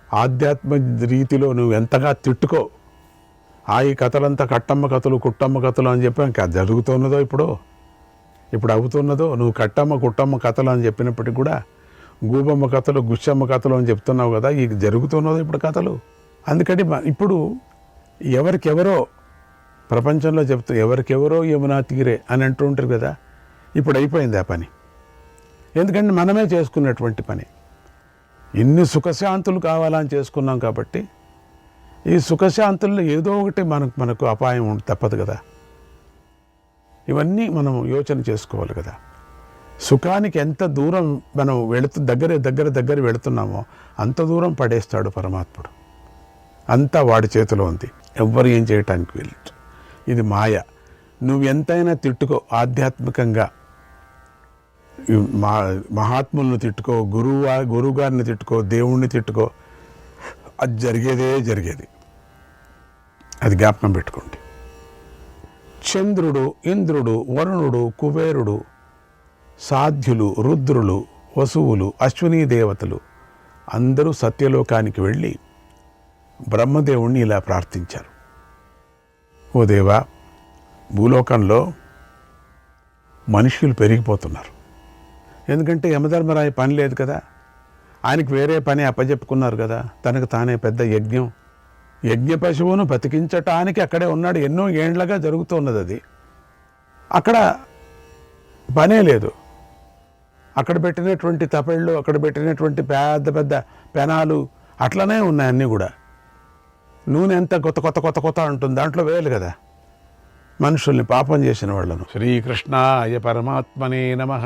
ఆధ్యాత్మ రీతిలో నువ్వు ఎంతగా తిట్టుకో, ఈ కథలంతా కట్టమ్మ కథలు, కుట్టమ్మ కథలు అని చెప్పి ఇంకా జరుగుతున్నదో ఇప్పుడు అవుతున్నదో. నువ్వు కట్టమ్మ కుట్టమ్మ కథలు అని చెప్పినప్పటికీ కూడా గూబమ్మ కథలు, గుచ్చమ్మ కథలు అని చెప్తున్నావు కదా, ఈ జరుగుతున్నదో ఇప్పుడు కథలు. అందుకని ఇప్పుడు ఎవరికెవరో ప్రపంచంలో చెప్తూ ఎవరికెవరో యమునా తీరే అని అంటూ ఉంటారు కదా, ఇప్పుడు అయిపోయింది ఆ పని. ఎందుకంటే మనమే చేసుకున్నటువంటి పని. ఇన్ని సుఖశాంతులు కావాలని చేసుకున్నాం కాబట్టి ఈ సుఖశాంతుల్లో ఏదో ఒకటి మనకు అపాయం తప్పదు కదా. ఇవన్నీ మనం యోచన చేసుకోవాలి కదా. సుఖానికి ఎంత దూరం మనం దగ్గర వెళుతున్నామో అంత దూరం పడేస్తాడు పరమాత్ముడు. అంతా వాడి చేతిలో ఉంది, ఎవ్వరు ఏం చేయటానికి వీలు. ఇది మాయ. నువ్వు ఎంతైనా తిట్టుకో, ఆధ్యాత్మికంగా మహాత్ములను తిట్టుకో, గురువుగారిని తిట్టుకో, దేవుణ్ణి తిట్టుకో, అది జరిగేది. అది జ్ఞాపకం పెట్టుకోండి. చంద్రుడు, ఇంద్రుడు, వరుణుడు, కుబేరుడు, సాధ్యులు, రుద్రులు, వసువులు, అశ్వినీ దేవతలు అందరూ సత్యలోకానికి వెళ్ళి బ్రహ్మదేవుణ్ణి ఇలా ప్రార్థించారు. ఓ దేవా, భూలోకంలో మనుష్యులు పెరిగిపోతున్నారు. ఎందుకంటే యమధర్మరాయ పని లేదు కదా, ఆయనకి వేరే పని అప్పచెప్పుకున్నారు కదా. తనకు తానే పెద్ద యజ్ఞ పశువును బతికించటానికి అక్కడే ఉన్నాడు. ఎన్నో ఏండ్లగా జరుగుతున్నది అది. అక్కడ పనే లేదు. అక్కడ పెట్టినటువంటి తపెళ్ళు, అక్కడ పెట్టినటువంటి పెద్ద పెనాలు అట్లనే ఉన్నాయి అన్నీ కూడా. నూనె ఎంత కొత్త ఉంటుంది, దాంట్లో వేయాలి కదా మనుషుల్ని, పాపం చేసిన వాళ్ళను. శ్రీకృష్ణాయ పరమాత్మనే నమః.